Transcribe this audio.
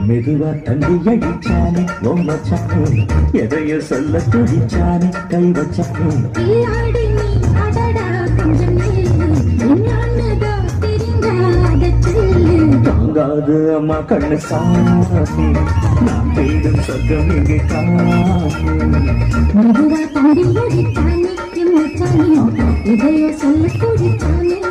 மெதுவா தள்ளி அடிச்சானே ஓமச்சானே எதையோ சொல்ல துடிச்சானே கை வச்சானே தாங்காது அம்மா கண்ணு சாமி நான் தேடும் சொர்க்கம் இங்கே காமி மெதுவா தள்ளி அடிச்சானே எம்மச்சானே எதையோ சொல்ல துடிச்சானே